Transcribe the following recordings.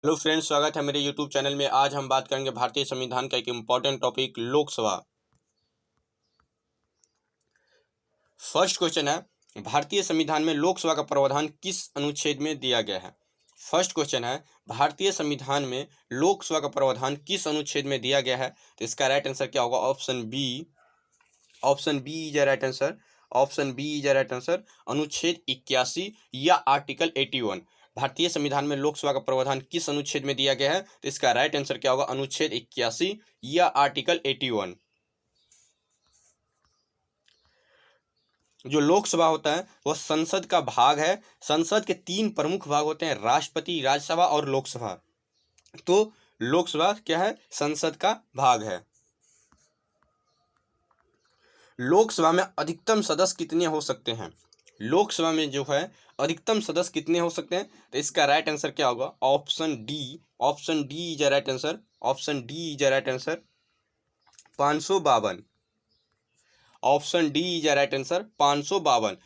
Hello friends, स्वागत है मेरे यूट्यूब चैनल में। आज हम बात करेंगे भारतीय संविधान का एक important topic Lok Sabha. First question है, भारतीय संविधान में लोकसभा का प्रावधान किस अनुच्छेद में दिया गया है। फर्स्ट क्वेश्चन है, भारतीय संविधान में लोकसभा का प्रावधान किस अनुच्छेद में दिया गया है। तो इसका राइट आंसर क्या होगा? Option B. Option B is right answer. Option B is right answer. अनुच्छेद 81 या आर्टिकल 81। भारतीय संविधान में लोकसभा का प्रावधान किस अनुच्छेद में दिया गया है। तो इसका राइट आंसर क्या होगा? अनुच्छेद 81 या आर्टिकल 81। जो लोकसभा होता है वह संसद का भाग है। संसद के 3 प्रमुख भाग होते हैं, राष्ट्रपति, राज्यसभा और लोकसभा। तो लोकसभा क्या है? संसद का भाग है। लोकसभा में अधिकतम सदस्य कितने हो सकते हैं? लोकसभा में जो है अधिकतम सदस्य कितने हो सकते हैं? तो इसका राइट आंसर क्या होगा? Option D. Option D is right answer. Option D is right answer. 552। Option D is right answer. 552।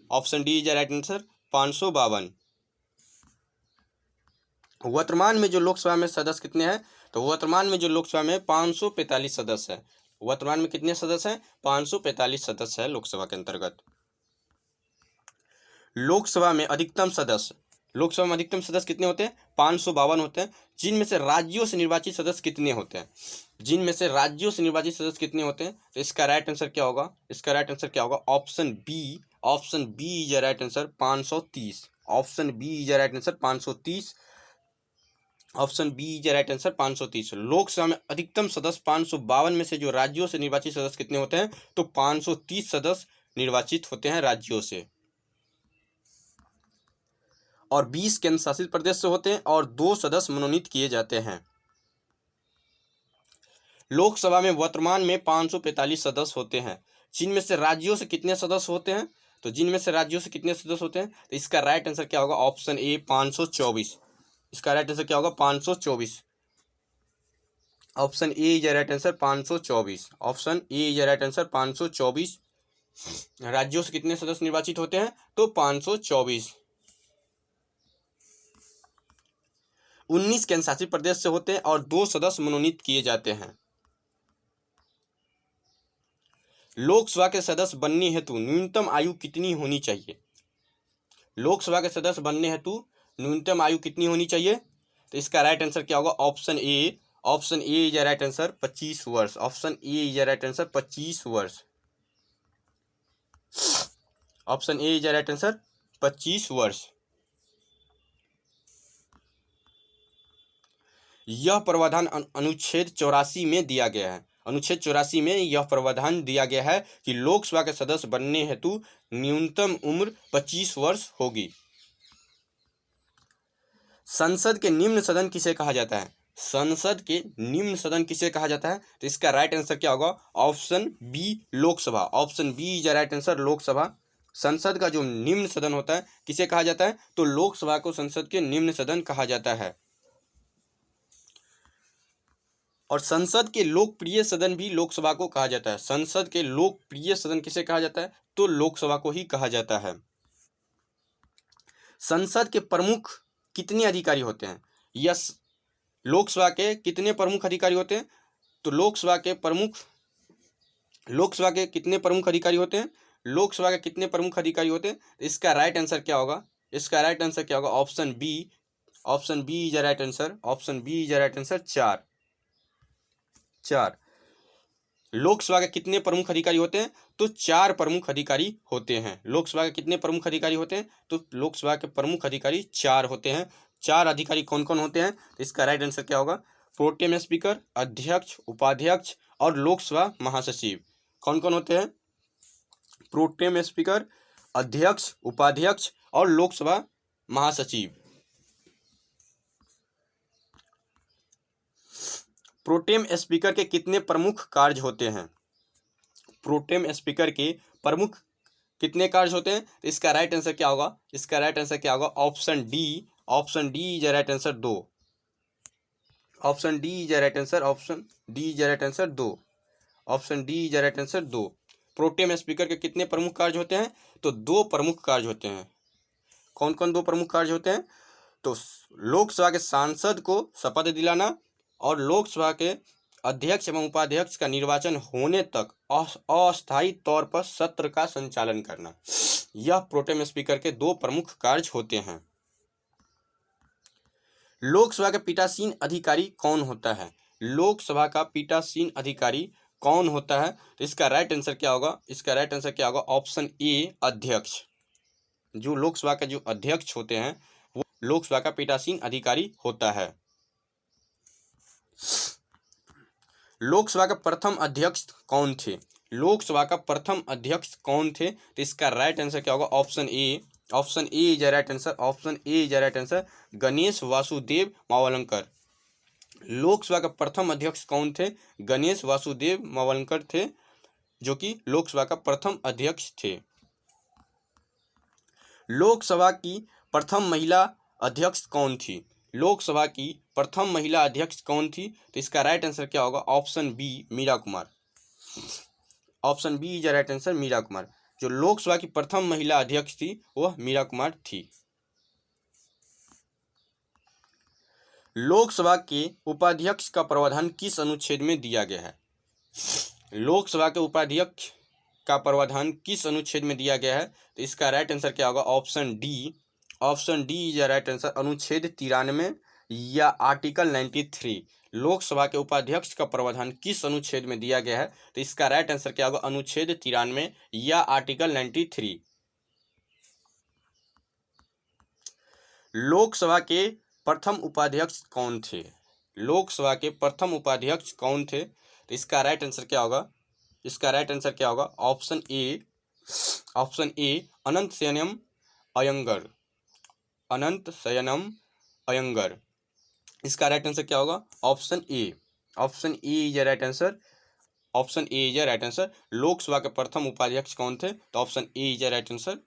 Option D is right answer. 552। वर्तमान में जो लोकसभा में सदस्य कितने हैं? तो वर्तमान में जो लोकसभा में 545 सदस्य है। वर्तमान में कितने सदस्य हैं? 545 सदस्य है लोकसभा के अंतर्गत। लोकसभा में अधिकतम सदस्य कितने होते हैं? 552 होते हैं। जिनमें से राज्यों से निर्वाचित सदस्य कितने होते हैं? जिनमें से राज्यों से निर्वाचित सदस्य कितने होते हैं? तो इसका राइट आंसर क्या होगा? इसका राइट आंसर क्या होगा? Option B. Option B is right answer. 530। Option B is right answer. 530। Option B is right answer. 530। Lok Sabha में अधिकतम सदस्य 552 में से जो राज्यों से निर्वाचित सदस्य कितने होते हैं? तो 530 सदस्य निर्वाचित होते हैं राज्यों से, और 20 केंद्र शासित प्रदेश से होते हैं, और 2 सदस्य मनोनीत किए जाते हैं। लोकसभा में वर्तमान में 545 सदस्य होते हैं। जिनमें से राज्यों से कितने सदस्य होते हैं? तो जिनमें से राज्यों से कितने सदस्य होते हैं? तो इसका राइट आंसर क्या होगा? ऑप्शन ए 524। इसका राइट आंसर क्या होगा? 524। Option A is right answer. 524। Option A is right answer. 524 राज्यों से कितने सदस्य निर्वाचित होते हैं? तो 524। 19 केंद्र शासित प्रदेश से होते हैं, और 2 सदस्य मनोनीत किए जाते हैं। लोकसभा के सदस्य बनने हेतु न्यूनतम आयु कितनी होनी चाहिए? लोकसभा के सदस्य बनने हेतु न्यूनतम आयु कितनी होनी चाहिए? तो इसका राइट आंसर क्या होगा? Option A. Option A is right answer. 25 वर्ष। Option A is right answer. 25 वर्ष। Option A is right answer. 25 वर्ष। यह प्रावधान अनुच्छेद 84 में दिया गया है। अनुच्छेद 84 में यह प्रावधान दिया गया है कि लोकसभा के सदस्य बनने हेतु न्यूनतम उम्र 25 वर्ष होगी। संसद के निम्न सदन किसे कहा जाता है? संसद के निम्न सदन किसे कहा जाता है? तो इसका राइट आंसर क्या होगा? Option B Lok Sabha. Option B is right answer. Lok Sabha. संसद का जो निम्न सदन होता है किसे कहा जाता है? तो लोकसभा को संसद के निम्न सदन कहा जाता है। और संसद के लोकप्रिय सदन भी लोकसभा को कहा जाता है। संसद के लोकप्रिय सदन किसे कहा जाता है? तो लोकसभा को ही कहा जाता है। संसद के प्रमुख कितने अधिकारी होते हैं? यस, लोकसभा के कितने प्रमुख अधिकारी होते हैं? तो लोकसभा के कितने प्रमुख अधिकारी होते हैं? लोकसभा के कितने प्रमुख अधिकारी होते हैं? इसका राइट आंसर क्या होगा? इसका राइट आंसर क्या होगा? Option B. Option B is right answer. Option B is right answer. 4। Lok Sabha के कितने प्रमुख अधिकारी होते हैं? तो 4 प्रमुख अधिकारी होते हैं। लोकसभा के कितने प्रमुख अधिकारी होते हैं? तो लोकसभा के प्रमुख अधिकारी 4 होते हैं। 4 अधिकारी कौन कौन होते हैं? इसका राइट आंसर क्या होगा? प्रोटेम स्पीकर, अध्यक्ष, उपाध्यक्ष और लोकसभा महासचिव। कौन कौन होते हैं? प्रोटेम स्पीकर, अध्यक्ष, उपाध्यक्ष और लोकसभा महासचिव। प्रोटेम स्पीकर के कितने प्रमुख कार्य होते हैं? प्रोटेम स्पीकर के प्रमुख कितने कार्य होते हैं? तो इसका राइट आंसर क्या होगा? इसका राइट आंसर क्या होगा? Option D. Option D is right answer 2। Option D is right answer. Option D is right answer 2। Option D is right answer 2। Pro tem speaker के कितने प्रमुख कार्य होते हैं? तो 2 प्रमुख कार्य होते हैं। कौन कौन 2 प्रमुख कार्य होते हैं? तो लोकसभा के सांसद को शपथ दिलाना और लोकसभा के अध्यक्ष एवं उपाध्यक्ष का निर्वाचन होने तक अस्थायी तौर पर सत्र का संचालन करना, यह प्रोटेम स्पीकर के दो प्रमुख कार्य होते हैं। लोकसभा का पीठासीन अधिकारी कौन होता है? लोकसभा का पीठासीन अधिकारी कौन होता है? तो इसका राइट आंसर क्या होगा? इसका राइट आंसर क्या होगा? ऑप्शन ए, अध्यक्ष। जो लोकसभा का जो अध्यक्ष होते हैं वो लोकसभा का पीठासीन अधिकारी होता है। लोकसभा का प्रथम अध्यक्ष कौन थे? लोकसभा का प्रथम अध्यक्ष कौन थे? तो इसका राइट आंसर क्या होगा? Option A. Option A is right answer. Option A is right answer. Ganesh Vasudev Mavalankar. Lok Sabha का प्रथम अध्यक्ष कौन थे? गणेश वासुदेव मावलंकर थे, जो कि लोकसभा का प्रथम अध्यक्ष थे। लोकसभा की प्रथम महिला अध्यक्ष कौन थी? लोकसभा की प्रथम महिला अध्यक्ष कौन थी? तो इसका राइट आंसर क्या होगा? Option B, Meera Kumar. Option B is right answer, Meera Kumar. जो लोकसभा की प्रथम महिला अध्यक्ष थी वह मीरा कुमार थी। लोकसभा के उपाध्यक्ष का प्रावधान किस अनुच्छेद में दिया गया है? लोकसभा के उपाध्यक्ष का प्रावधान किस अनुच्छेद में दिया गया है? तो इसका राइट आंसर क्या होगा? Option D. Option D is right answer, अनुच्छेद 93 या आर्टिकल 93। लोकसभा के उपाध्यक्ष का प्रावधान किस अनुच्छेद में दिया गया है? तो इसका राइट आंसर क्या होगा? अनुच्छेद 93 या आर्टिकल 93। लोकसभा के प्रथम उपाध्यक्ष कौन थे? लोकसभा के प्रथम उपाध्यक्ष कौन थे? तो इसका राइट आंसर क्या होगा? इसका राइट आंसर क्या होगा? Option A. Option A, Ananthasayanam Ayyangar. Ananthasayanam Ayyangar. इसका राइट आंसर क्या होगा? Option A. Option A is right answer. Option A is right answer. Lok Sabha के प्रथम उपाध्यक्ष कौन थे? तो option A is right answer.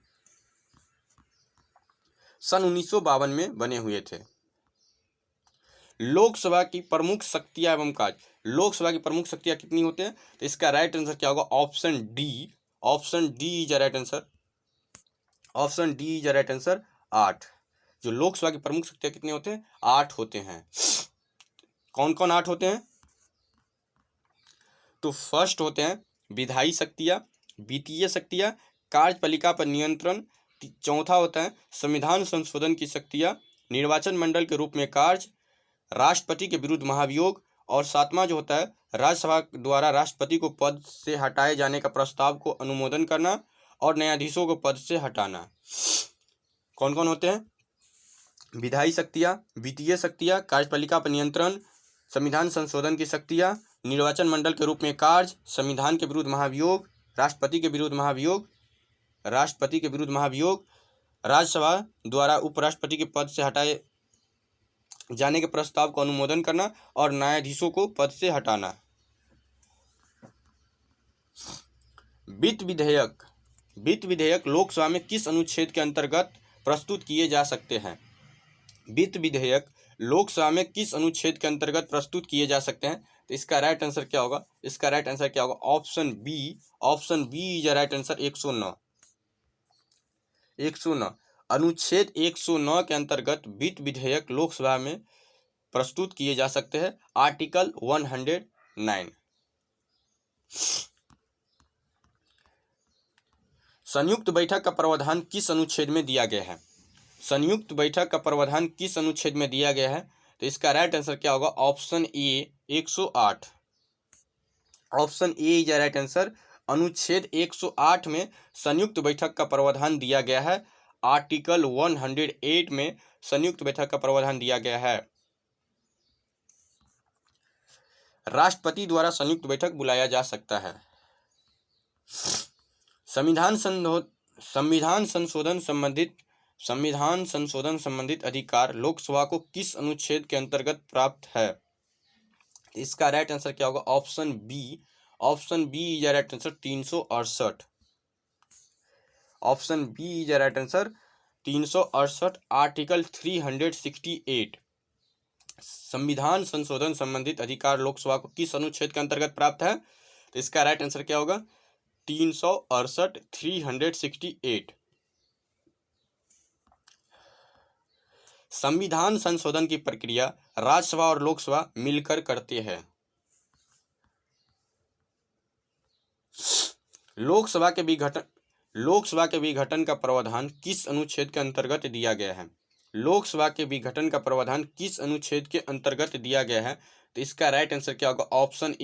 सन 1952 में बने हुए थे। लोकसभा की प्रमुख शक्तियां एवं कार्य। लोकसभा की प्रमुख शक्तियां कितनी होते हैं? तो इसका राइट आंसर क्या होगा? Option D. Option D is right answer. Option D is right answer, 8। जो लोकसभा की प्रमुख शक्तियां कितने होते हैं? 8 होते हैं। कौन कौन 8 होते हैं? तो फर्स्ट होते हैं विधायी शक्तियां, वित्तीय शक्तियां, कार्यपालिका पर नियंत्रण। चौथा होता है संविधान संशोधन की शक्तियां, निर्वाचन मंडल के रूप में कार्य, राष्ट्रपति के विरुद्ध महाभियोग, और सातवां जो होता है राज्यसभा द्वारा राष्ट्रपति को पद से हटाए जाने का प्रस्ताव को अनुमोदन करना और न्यायाधीशों को पद से हटाना। कौन कौन होते हैं? विधायी शक्तियां, वित्तीय शक्तियां, कार्यपालिका पर नियंत्रण, संविधान संशोधन की शक्तियां, निर्वाचन मंडल के रूप में कार्य, संविधान के विरुद्ध महाभियोग, राष्ट्रपति के विरुद्ध महाभियोग, राष्ट्रपति के विरुद्ध महाभियोग, राज्यसभा द्वारा उपराष्ट्रपति के पद से हटाए जाने के प्रस्ताव को अनुमोदन करना और न्यायाधीशों को पद से हटाना। वित्त विधेयक। वित्त विधेयक लोकसभा में किस अनुच्छेद के अंतर्गत प्रस्तुत किए जा सकते हैं? वित्त विधेयक लोकसभा में किस अनुच्छेद के अंतर्गत प्रस्तुत किए जा सकते हैं? तो इसका राइट आंसर क्या होगा? इसका राइट आंसर क्या होगा? Option B. Option B is right answer, 109। 109 अनुच्छेद 109 के अंतर्गत वित्त विधेयक लोकसभा में प्रस्तुत किए जा सकते हैं, आर्टिकल 109। संयुक्त बैठक का प्रावधान किस अनुच्छेद में दिया गया है? संयुक्त बैठक का प्रावधान किस अनुच्छेद में दिया गया है? तो इसका राइट आंसर क्या होगा? Option A, 108। Option A is right answer. अनुच्छेद 108 में संयुक्त बैठक का प्रावधान दिया गया है। आर्टिकल 108 में संयुक्त बैठक का प्रावधान दिया गया है। राष्ट्रपति द्वारा संयुक्त बैठक बुलाया जा सकता है। संविधान संशोधन संबंधित अधिकार लोकसभा को किस अनुच्छेद के अंतर्गत प्राप्त है? इसका राइट आंसर क्या होगा? Option B. Option B is right answer, 368। Option B is right answer, 368, article 368। संविधान संशोधन संबंधित अधिकार लोकसभा को किस अनुच्छेद के अंतर्गत प्राप्त है? तो इसका राइट आंसर क्या होगा? 368, 368। संविधान संशोधन की प्रक्रिया राज्यसभा और लोकसभा मिलकर करते हैं। लोकसभा के विघटन का प्रावधान किस अनुच्छेद के अंतर्गत दिया गया है? लोकसभा के विघटन का प्रावधान किस अनुच्छेद के अंतर्गत दिया गया है? तो इसका राइट आंसर क्या होगा? Option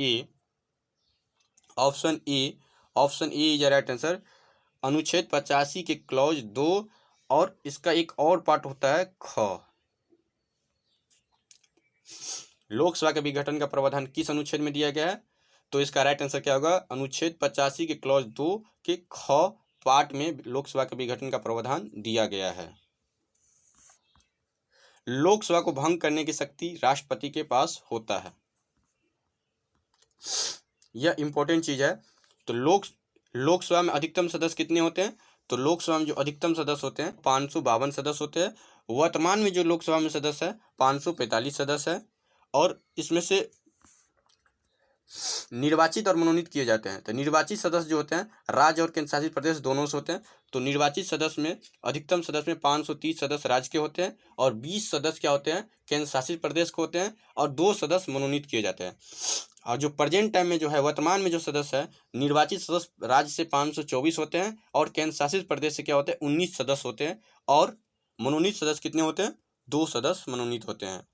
A is right answer. अनुच्छेद 85 के क्लॉज 2 और इसका एक और पार्ट होता है ख। लोकसभा के विघटन का प्रावधान किस अनुच्छेद में दिया गया है? तो इसका राइट आंसर क्या होगा? अनुच्छेद 85 के क्लॉज 2 के ख पार्ट में लोकसभा के विघटन का प्रावधान दिया गया है। लोकसभा को भंग करने की शक्ति राष्ट्रपति के पास होता है। यह इंपॉर्टेंट चीज है। तो लोकसभा में अधिकतम सदस्य कितने होते हैं? तो लोकसभा में जो अधिकतम सदस्य होते हैं 552 सदस्य होते हैं। वर्तमान में जो लोकसभा में सदस्य है 545 सदस्य है और इसमें से निर्वाचित और मनोनीत किए जाते हैं। तो निर्वाचित सदस्य जो होते हैं राज्य और केंद्र शासित प्रदेश दोनों से होते हैं। तो निर्वाचित सदस्य में अधिकतम सदस्य में 530 सदस्य राज्य के होते हैं और 20 सदस्य क्या होते हैं? केंद्र शासित प्रदेश के होते हैं और 2 सदस्य मनोनीत किए जाते हैं। और जो प्रेजेंट टाइम में जो है वर्तमान में जो सदस्य है निर्वाचित सदस्य राज्य से 524 होते हैं और केंद्र शासित प्रदेश से क्या होते हैं? 19 सदस्य होते हैं और मनोनीत सदस्य कितने होते हैं? 2 सदस्य मनोनीत होते हैं।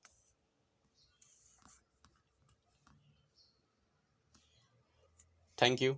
Thank you.